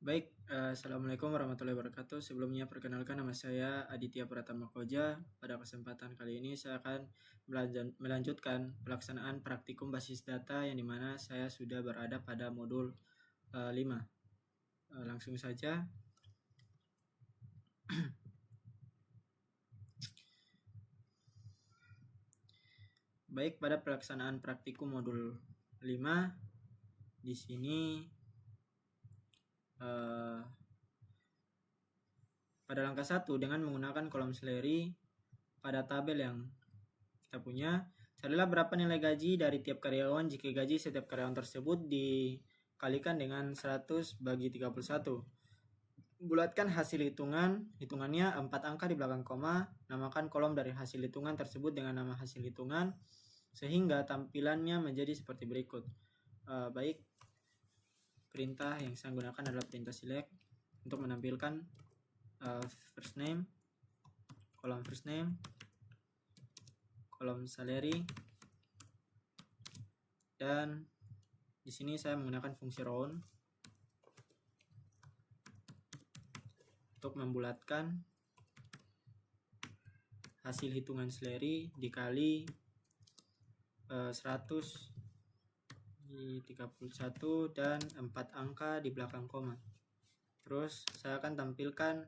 Assalamualaikum warahmatullahi wabarakatuh. Sebelumnya perkenalkan nama saya Aditya Pratama Koja. Pada kesempatan kali ini saya akan melanjutkan pelaksanaan praktikum basis data yang dimana saya sudah berada pada modul 5. Langsung saja. Pada pelaksanaan praktikum modul 5 di sini pada langkah 1 dengan menggunakan kolom Salery pada tabel yang kita punya, carilah berapa nilai gaji dari tiap karyawan jika gaji setiap karyawan tersebut dikalikan dengan 100 bagi 31. Bulatkan hasil hitungannya 4 angka di belakang koma, namakan kolom dari hasil hitungan tersebut dengan nama hasil hitungan sehingga tampilannya menjadi seperti berikut. Perintah yang saya gunakan adalah perintah select untuk menampilkan first name, kolom Salery, dan di sini saya menggunakan fungsi round untuk membulatkan hasil hitungan Salery dikali 100 di 31 dan 4 angka di belakang koma. Terus saya akan tampilkan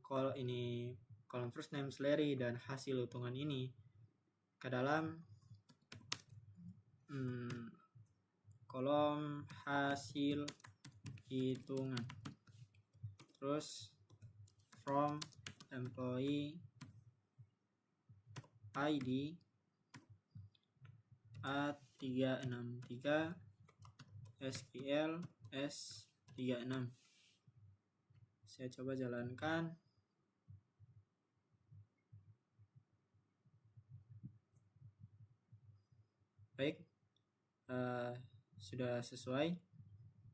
kolom first name Salery dan hasil hitungan ini ke dalam kolom hasil hitungan. Terus from employee ID A363 SQL S36. Saya coba jalankan. Sudah sesuai.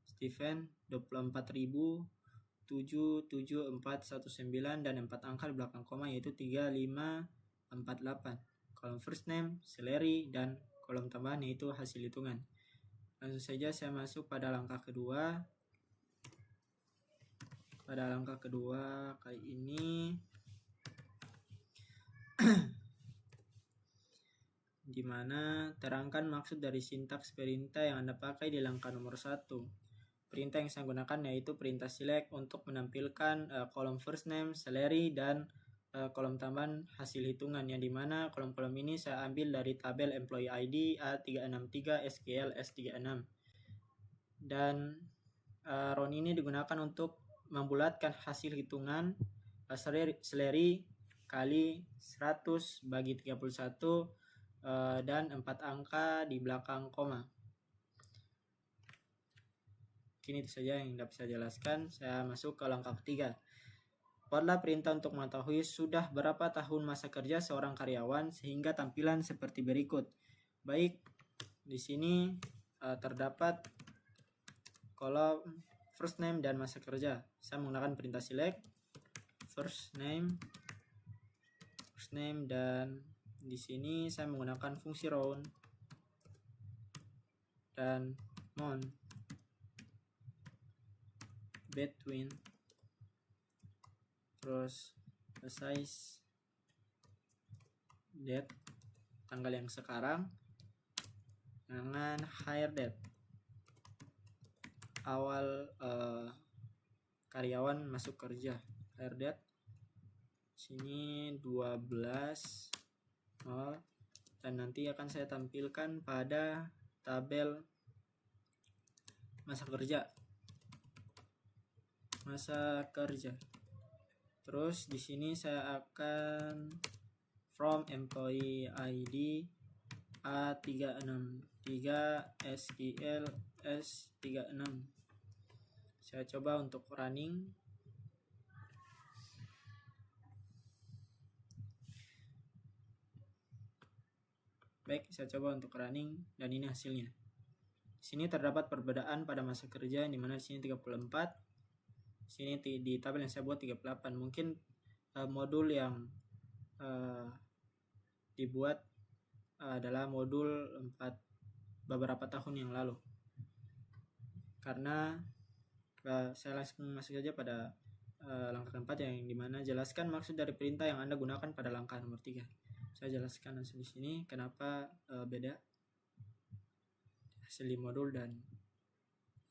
Stephen 24.0077419 dan 4 angka di belakang koma yaitu 3548. Kolom first name Salery dan kolom tambahan yaitu hasil hitungan. Langsung saja saya masuk pada langkah kedua. Pada langkah kedua kali ini di mana terangkan maksud dari sintaks perintah yang Anda pakai di langkah nomor 1. Perintah yang saya gunakan yaitu perintah select untuk menampilkan kolom first name, Salery, dan kolom tambahan hasil hitungan, yang dimana kolom-kolom ini saya ambil dari tabel employee ID A363 SQL S36. Dan round ini digunakan untuk membulatkan hasil hitungan Salery kali 100 bagi 31 dan 4 angka di belakang koma. Ini itu saja yang dapat saya jelaskan. Saya masuk ke langkah ketiga. Buatlah perintah untuk mengetahui sudah berapa tahun masa kerja seorang karyawan sehingga tampilan seperti berikut. Di sini terdapat kolom first name dan masa kerja. Saya menggunakan perintah select first name, dan di sini saya menggunakan fungsi round dan mount between, terus size, date, tanggal yang sekarang, dengan hire date, awal karyawan masuk kerja. Hire date sini 12 dan nanti akan saya tampilkan pada tabel masa kerja. Terus di sini saya akan from employee ID A363 SQL S36. Saya coba untuk running. Saya coba untuk running dan ini hasilnya. Di sini terdapat perbedaan pada masa kerja, di mana di sini 34, di sini di tabel yang saya buat 38. Mungkin modul yang dibuat adalah modul 4 beberapa tahun yang lalu. Karena Saya langsung masuk saja pada langkah keempat, yang dimana jelaskan maksud dari perintah yang Anda gunakan pada langkah nomor 3. Saya jelaskan langsung di sini kenapa beda hasil di modul dan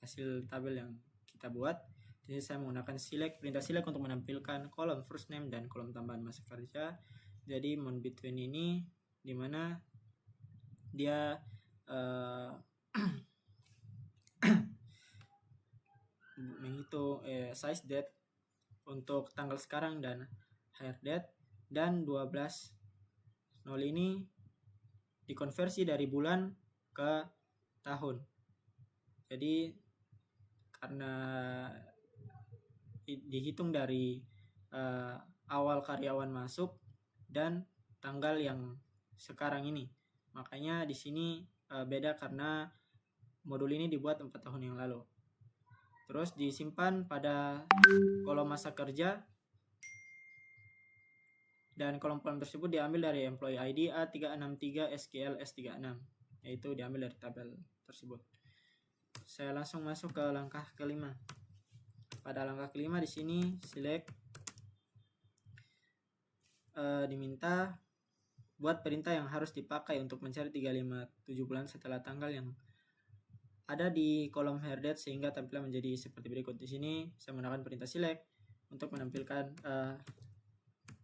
hasil tabel yang kita buat. Jadi saya menggunakan perintah select untuk menampilkan kolom first name dan kolom tambahan masa kerja. Jadi mon between ini dimana dia menghitung size date untuk tanggal sekarang dan hire date, dan 12.0 ini dikonversi dari bulan ke tahun. Jadi karena dihitung dari awal karyawan masuk dan tanggal yang sekarang ini, makanya di sini beda karena modul ini dibuat 4 tahun yang lalu. Terus disimpan pada kolom masa kerja, dan kolom-kolom tersebut diambil dari employee ID A363 SQL S36, yaitu diambil dari tabel tersebut. Saya langsung masuk ke langkah kelima. Pada langkah kelima di sini select diminta buat perintah yang harus dipakai untuk mencari 357 bulan setelah tanggal yang ada di kolom hire date sehingga tampilan menjadi seperti berikut. Di sini saya menggunakan perintah select untuk menampilkan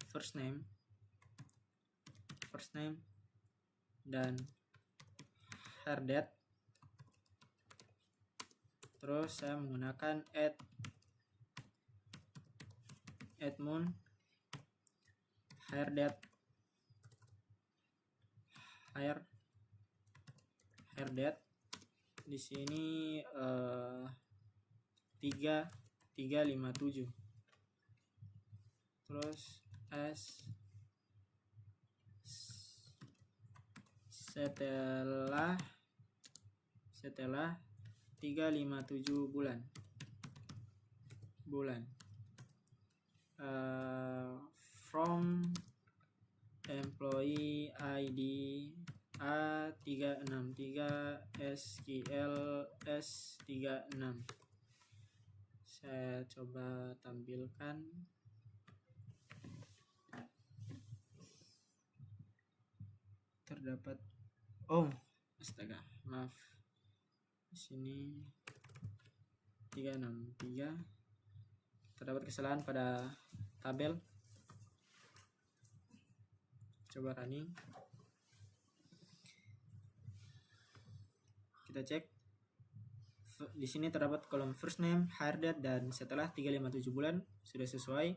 first name dan hire date. Terus saya menggunakan add month hire date di sini 357. Terus setelah 357 bulan from employee ID A363 SQL S36. Saya coba tampilkan. Terdapat astaga, maaf. Di sini 363 terdapat kesalahan pada tabel. Coba running. Kita cek. Di sini terdapat kolom first name, hire date, dan setelah 357 bulan sudah sesuai.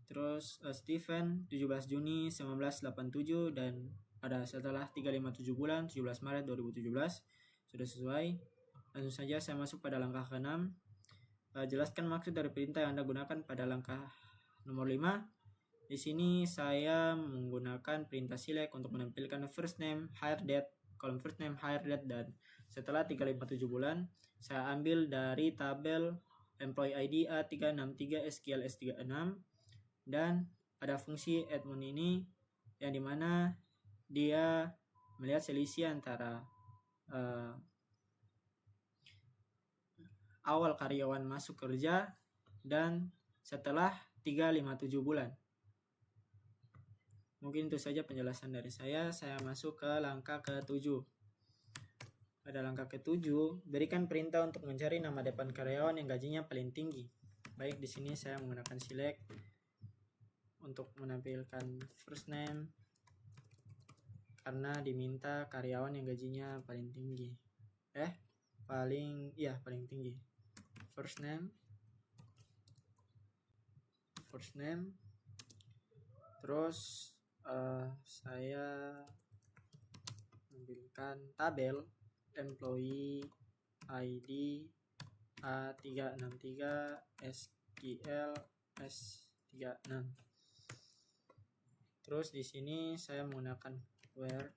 Terus Steven 17 Juni 1987 dan pada setelah 357 bulan 17 Maret 2017 sudah sesuai. Langsung saja saya masuk pada langkah ke-6. Jelaskan maksud dari perintah yang Anda gunakan pada langkah nomor 5. Di sini saya menggunakan perintah select untuk menampilkan first name, hire date, kolom first name, hire date, dan setelah 357 bulan saya ambil dari tabel employee ID A363 SQL S36, dan ada fungsi add-mon ini yang dimana dia melihat selisih antara awal karyawan masuk kerja dan setelah 357 bulan. Mungkin itu saja penjelasan dari saya. Saya masuk ke langkah ke-7. Pada langkah ke-7, berikan perintah untuk mencari nama depan karyawan yang gajinya paling tinggi. Baik, di sini saya menggunakan select untuk menampilkan first name karena diminta karyawan yang gajinya paling tinggi. Paling tinggi. First name. Terus saya ambilkan tabel employee ID A363 SQL S36. Terus di sini saya menggunakan where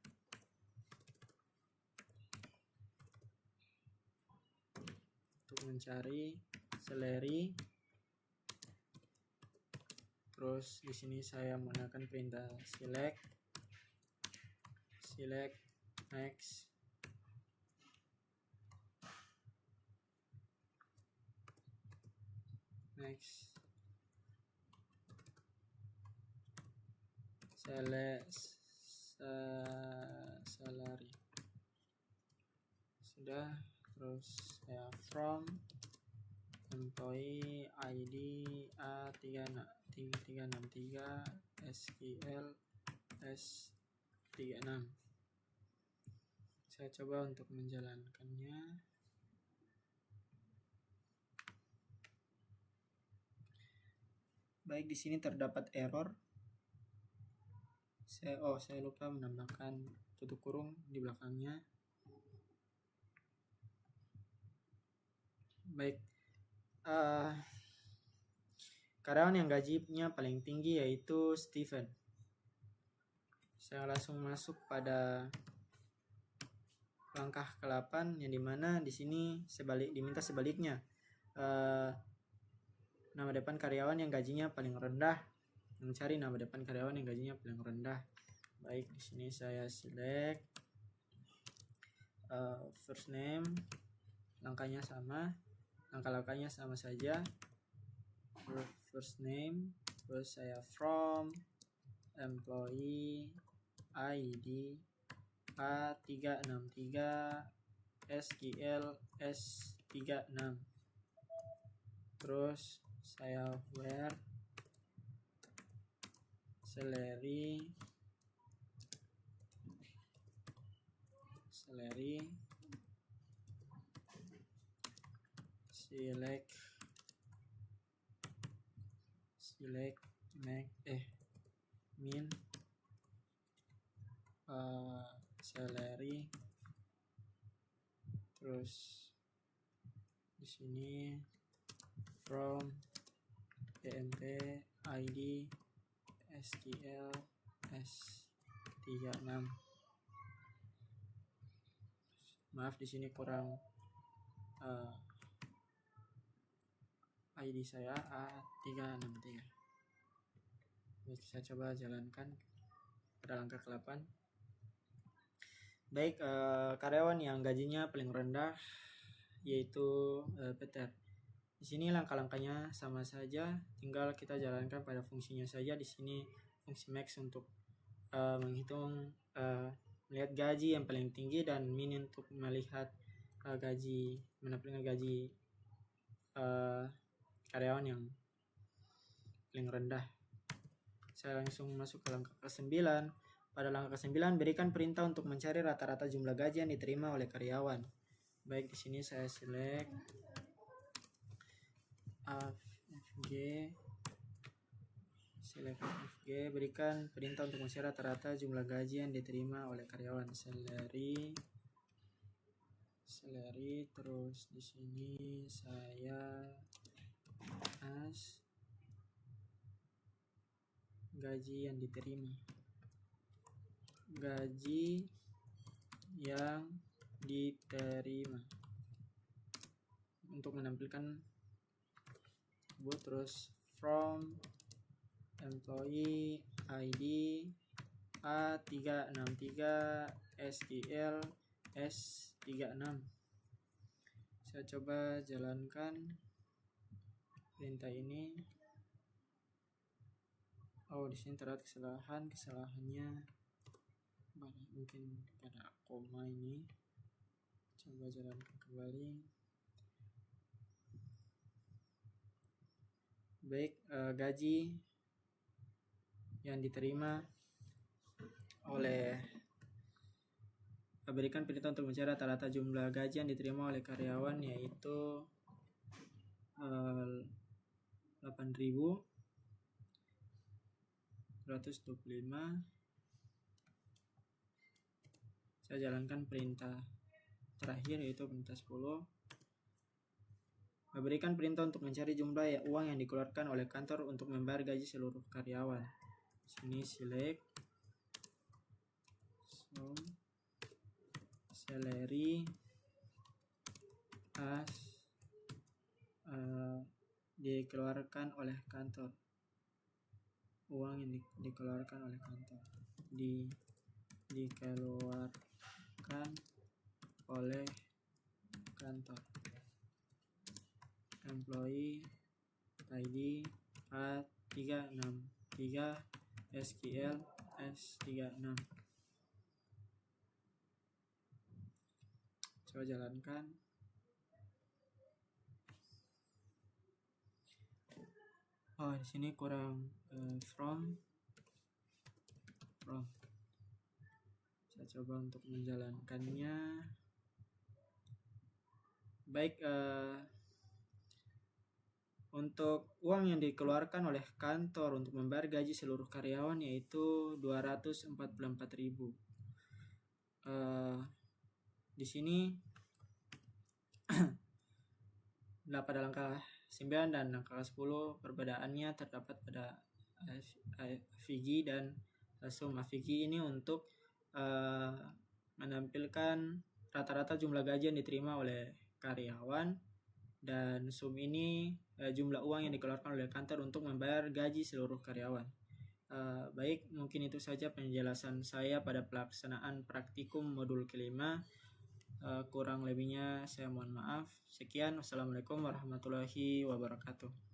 untuk mencari salary. Terus di sini saya menggunakan perintah select next. next salary sudah. Terus saya from employee ID A363 SQL S36. Saya coba untuk menjalankannya. Baik, di sini terdapat error. Saya lupa menambahkan tutup kurung di belakangnya. Baik, karyawan yang gajinya paling tinggi yaitu Steven. Saya langsung masuk pada langkah ke-8, yang dimana di sini diminta sebaliknya. Nama depan karyawan yang gajinya paling rendah, mencari nama depan karyawan yang gajinya paling rendah. Baik, di sini saya select first name, langkahnya sama. Langkah-langkahnya sama saja. First name, terus saya from employee ID A363 SQL S36. Terus saya where salary select min salary. Terus di sini from PMP ID SQL S36. Maaf, di sini kurang ID saya A363. Baik, saya coba jalankan pada langkah ke-8. Baik, karyawan yang gajinya paling rendah yaitu Peter. Di sini langkah-langkahnya sama saja, tinggal kita jalankan pada fungsinya saja. Di sini fungsi max untuk menghitung melihat gaji yang paling tinggi, dan min untuk melihat menampilkan gaji karyawan yang paling rendah. Saya langsung masuk ke langkah ke-9. Pada langkah ke-9, berikan perintah untuk mencari rata-rata jumlah gaji yang diterima oleh karyawan. Baik, di sini saya select FG, berikan perintah untuk mencari rata-rata jumlah gaji yang diterima oleh karyawan. Salary, terus di sini saya gaji yang diterima. Untuk menampilkan terus from employee ID A363 SQL S36. Saya coba jalankan perintah ini. Di sini terdapat kesalahannya mungkin pada koma ini. Coba jalankan kembali. Baik, gaji yang diterima berikan perintah untuk mencari rata-rata jumlah gaji yang diterima oleh karyawan yaitu 8.225. Saya jalankan perintah terakhir yaitu perintah 10. Berikan perintah untuk mencari jumlah uang yang dikeluarkan oleh kantor untuk membayar gaji seluruh karyawan. Sini select salary as dikeluarkan oleh kantor. Uang yang dikeluarkan oleh kantor dikeluarkan oleh kantor. Employee ID A363 SQL S36. Coba jalankan. Oh, di sini kurang from. Saya coba untuk menjalankannya. Baik, untuk uang yang dikeluarkan oleh kantor untuk membayar gaji seluruh karyawan yaitu 244.000. Di sini pada langkah 9 dan langkah 10 perbedaannya terdapat pada Figi dan sum. Figi ini untuk menampilkan rata-rata jumlah gaji yang diterima oleh karyawan, dan sum ini jumlah uang yang dikeluarkan oleh kantor untuk membayar gaji seluruh karyawan. Baik, mungkin itu saja penjelasan saya pada pelaksanaan praktikum modul kelima. Kurang lebihnya saya mohon maaf. Sekian, wassalamualaikum warahmatullahi wabarakatuh.